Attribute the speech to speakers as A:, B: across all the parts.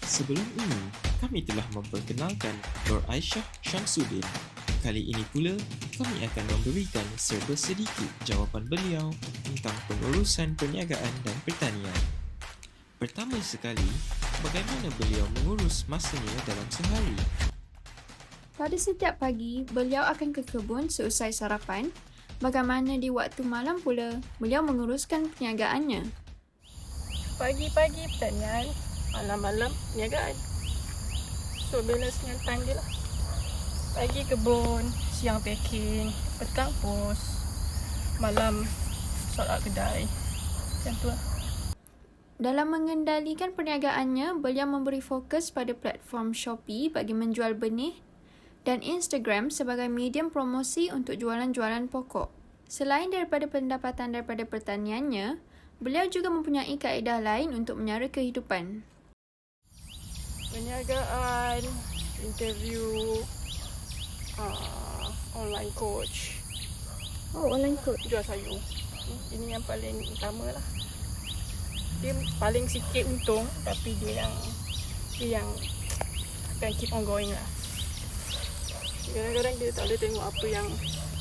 A: Sebelum ini, kami telah memperkenalkan Nur Aisyah Syamsuddin. Kali ini pula, kami akan memberikan serba sedikit jawapan beliau tentang pengurusan perniagaan dan pertanian. Pertama sekali, bagaimana beliau mengurus masanya dalam sehari?
B: Pada setiap pagi, beliau akan ke kebun seusai sarapan. Bagaimana di waktu malam pula, beliau menguruskan perniagaannya.
C: Pagi-pagi pertanian, malam-malam perniagaan. So balance dengan time dia lah. Pagi kebun, siang packing, petang pos, malam sort out kedai. Macam tu lah.
B: Dalam mengendalikan perniagaannya, beliau memberi fokus pada platform Shopee bagi menjual benih dan Instagram sebagai medium promosi untuk jualan-jualan pokok. Selain daripada pendapatan daripada pertaniannya, beliau juga mempunyai kaedah lain untuk menyara kehidupan.
C: Perniagaan, interview, online coach,
B: Online coach.
C: jual sayur. Ini yang paling utama lah. Dia paling sikit untung, tapi dia yang akan keep on going lah. Kadang-kadang kita tak boleh tengok apa yang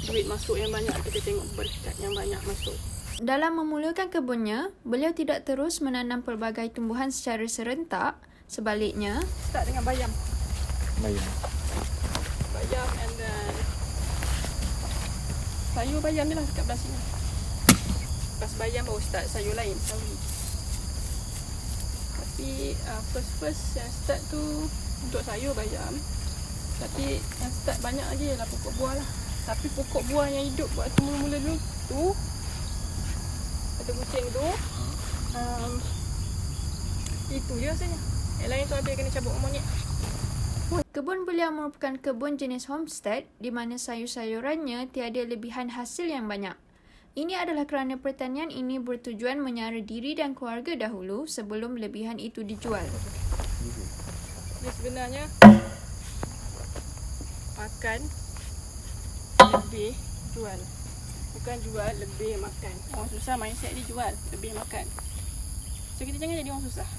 C: duit masuk yang banyak, kita tengok berkat yang banyak masuk.
B: Dalam memulakan kebunnya, beliau tidak terus menanam pelbagai tumbuhan secara serentak. Sebaliknya,
C: Start dengan bayam.
A: Bayam.
C: Bayam and then sayur bayam je lah dekat belah sini. Lepas bayam baru start sayur lain, sawi. Tapi first yang start tu untuk sayur bayam. Tapi yang start banyak lagi ialah pokok buah lah. Tapi pokok buah yang hidup waktu mula-mula dulu tu, ada kucing tu, itu je rasanya. Yang lain tu habis kena cabut monyet.
B: kebun beliau merupakan kebun jenis homestead di mana sayur-sayurannya tiada lebihan hasil yang banyak. Ini adalah kerana pertanian ini bertujuan menyara diri dan keluarga dahulu sebelum lebihan itu dijual.
C: Dia sebenarnya makan lebih jual. Bukan jual lebih makan. Orang susah mindset dia jual lebih makan. So kita jangan jadi orang susah.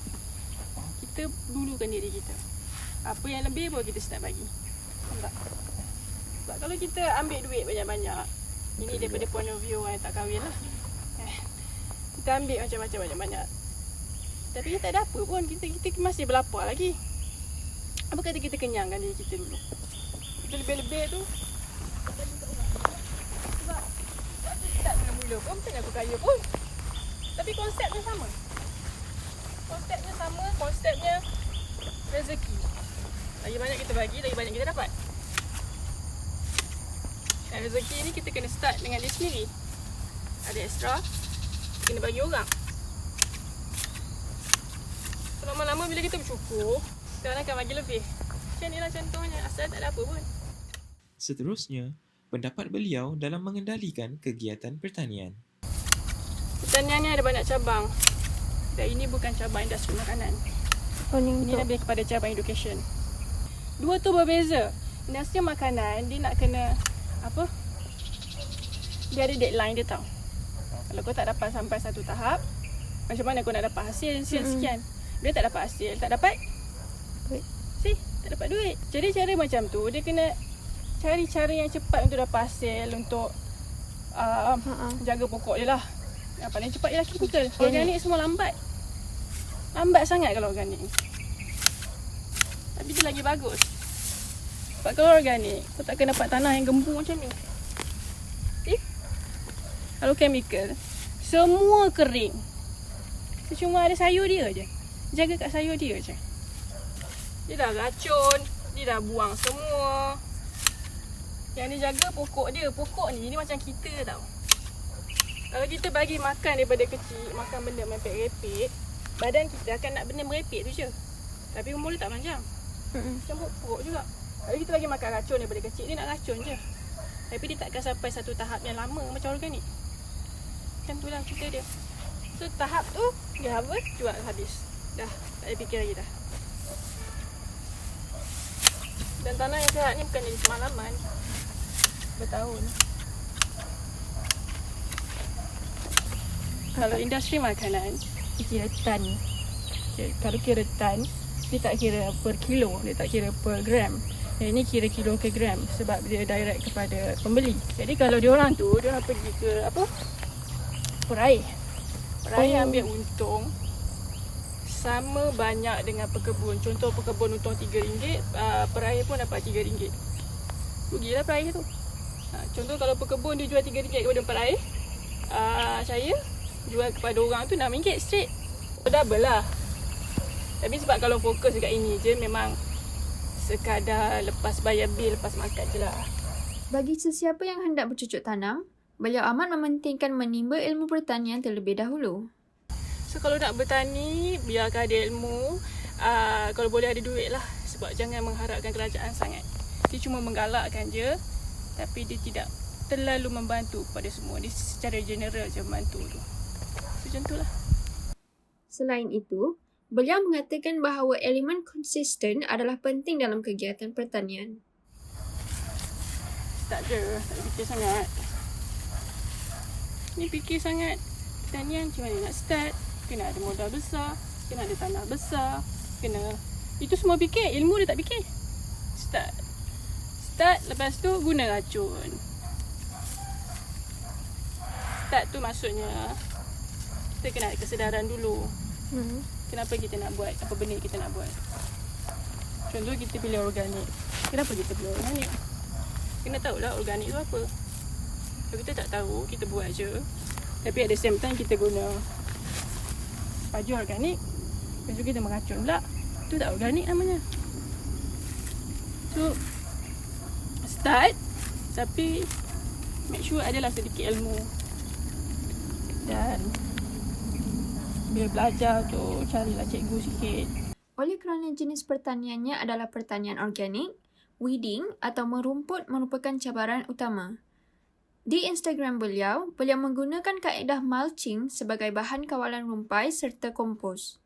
C: Kita dulukan diri kita. Apa yang lebih baru kita start bagi. Faham tak? Sebab kalau kita ambil duit banyak-banyak, ini daripada point of view orang yang tak kahwin lah. Kita ambil macam-macam banyak-banyak. Tapi kita tak ada apa pun. Kita masih berlapar lagi. Apa kata kita kenyangkan diri kita dulu? Kita lebih-lebih tu sebab aku start mula-mula pun bukan aku kaya pun. Tapi konsepnya sama. Konsepnya rezeki. Lagi banyak kita bagi, lagi banyak kita dapat. Dan rezeki ni kita kena start dengan diri sendiri. Ada extra, kena bagi orang. So, lama-lama bila kita bersyukur, sekarang akan bagi lebih. Macam ni lah contohnya, asal tak ada apa pun.
A: Seterusnya, pendapat beliau dalam mengendalikan kegiatan pertanian.
C: Pertanian ni ada banyak cabang. Dan ini bukan cabang industri makanan. Ini lebih kepada cabang education. Dua tu berbeza. Industri makanan, dia nak kena apa? Dia ada deadline dia tau. Kalau kau tak dapat sampai satu tahap, macam mana kau nak dapat hasil sekian? Dia tak dapat hasil, tak dapat duit. Tak dapat duit. Jadi cara macam tu, dia kena cari cara yang cepat untuk dapat hasil, untuk jaga pokok dia lah. Yang paling cepat ialah chemical. Organik semua lambat. Lambat sangat kalau organik. Tapi dia lagi bagus. Sebab kalau organik, kau takkan dapat tanah yang gembur macam ni. Kalau chemical, semua kering. Cuma ada sayur dia je. Jaga kat sayur dia je. Dia dah racun, dia dah buang semua. Yang dia jaga pokok dia. Pokok ni macam kita tau. Kalau kita bagi makan daripada kecil, makan benda merepek-repek, badan kita akan nak benda merepek tu je. Tapi umur dia tak panjang. Macam pokok juga. Kalau kita bagi makan racun daripada kecil, dia nak racun je. Tapi dia takkan sampai satu tahap yang lama macam organik. Macam tu lah cerita dia. So tahap tu, dia harvest, jual habis. Dah, tak ada fikir lagi dah. Dan tanah yang sihat ni bukan jadi semalaman. Bertahun. Kalau industri makanan, kira tan. Okay, kalau kira tan, Dia tak kira per kilo, dia tak kira per gram. Yang ini kira kilo ke gram sebab dia direct kepada pembeli. Jadi kalau diorang tu, diorang pergi ke apa? Peraih. Peraih ambil untung sama banyak dengan pekebun. Contoh pekebun untung RM3, peraih pun dapat RM3. Rugilah peraih tu. Contoh kalau pekebun dia jual RM3 kepada peraih, saya jual kepada orang tu RM6 straight. Double lah. Tapi sebab kalau fokus dekat ini je, memang sekadar lepas bayar bil, lepas makan je lah.
B: Bagi sesiapa yang hendak bercucuk tanam, beliau amat mementingkan menimba ilmu pertanian terlebih dahulu.
C: So kalau nak bertani, biarkan ada ilmu. Kalau boleh ada duit lah. Sebab jangan mengharapkan kerajaan sangat. Dia cuma menggalakkan je, tapi dia tidak terlalu membantu kepada semua. Dia secara general je membantu tu. So macam tu lah.
B: Selain itu, beliau mengatakan bahawa elemen konsisten adalah penting dalam kegiatan pertanian.
C: Tak ada, tak fikir sangat. Ni fikir sangat. Pertanian macam mana nak start. Kena ada modal besar, kena ada tanah besar, kena... Itu semua fikir, ilmu dia tak fikir. Start, lepas tu guna racun. Start tu maksudnya kita kena ada kesedaran dulu. Kenapa kita nak buat, apa benda kita nak buat. Contoh kita pilih organik. Kenapa kita pilih organik? Kena tahulah organik tu apa. Kalau kita tak tahu, kita buat je. Tapi at the same time kita guna baju organik. Lepas tu kita meracun pula. Itu tak organik namanya. So start, tapi make sure adalah sedikit ilmu. Dan bila belajar tu, carilah cikgu sikit.
B: Oleh kerana jenis pertaniannya adalah pertanian organik, weeding atau merumput merupakan cabaran utama. Di Instagram beliau menggunakan kaedah mulching sebagai bahan kawalan rumpai serta kompos.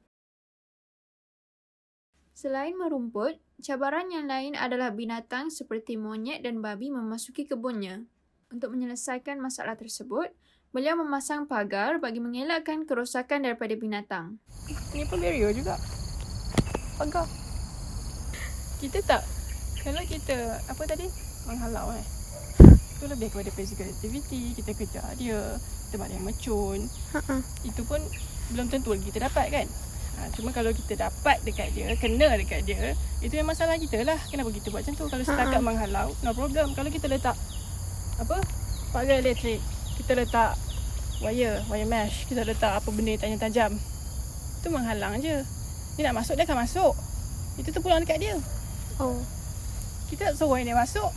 B: Selain merumput, cabaran yang lain adalah binatang seperti monyet dan babi memasuki kebunnya. Untuk menyelesaikan masalah tersebut, beliau memasang pagar bagi mengelakkan kerosakan daripada binatang.
C: Ini pun barrier juga. Pagar. Kita tak, kalau kita, apa tadi? Menghalau itu lebih kepada physical activity. Kita kejar dia, kita balik mecun. Itu pun belum tentu lagi kita dapat kan. Cuma kalau kita dapat dekat dia, kena dekat dia, itu yang masalah kita lah. Kenapa kita buat macam tu? Kalau setakat menghalau, no problem. Kalau kita letak pagar elektrik, kita letak wire mesh, kita letak apa benda yang tajam, itu menghalang je. Dia nak masuk, dia akan masuk. Itu terpulang dekat dia. Kita tak suruh dia masuk.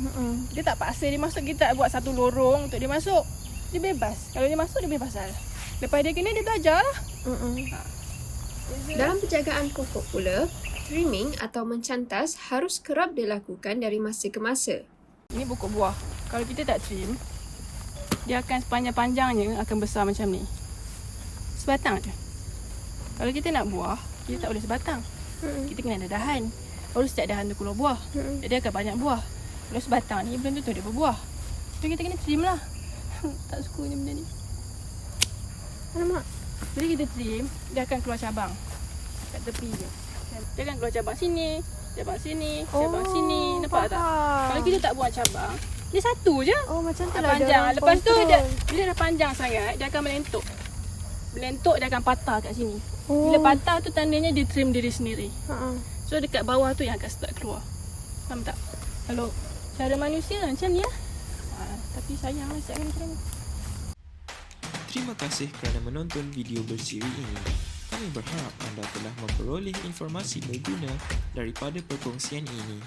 C: Dia tak paksa dia masuk. Kita tak buat satu lorong untuk dia masuk. Dia bebas. Kalau dia masuk, dia bebas pasal. Lepas dia kena, dia belajar lah.
B: Dalam penjagaan pokok pula, trimming atau mencantas harus kerap dilakukan dari masa ke masa.
C: Ini pokok buah. Kalau kita tak trim, dia akan sepanjang-panjangnya akan besar macam ni. Sebatang je. Kalau kita nak buah, kita tak boleh sebatang. Kita kena ada dahan. Baru setiap dahan tu keluar buah. Jadi akan banyak buah. Kalau sebatang ni, belum tentu dia berbuah. So kita kena trim lah. Tak sukanya benda ni. Alamak. Jadi kita trim, dia akan keluar cabang. Kat tepi je. Dia akan keluar cabang sini, cabang sini, cabang sini. Nampak tak? Kalau kita tak buat cabang, dia satu je.
B: Macam tu lah.
C: Panjang. Lepas tu dia, bila dah panjang sangat, dia akan melentuk. Melentuk, dia akan patah kat sini. Bila patah tu tandanya dia trim diri sendiri. So dekat bawah tu yang akan start keluar. Faham tak? Kalau cara manusia macam ni lah. Tapi sayang lah siap kena.
A: Terima kasih kerana menonton video bersiri ini. Kami berharap anda telah memperoleh informasi berguna daripada perkongsian ini.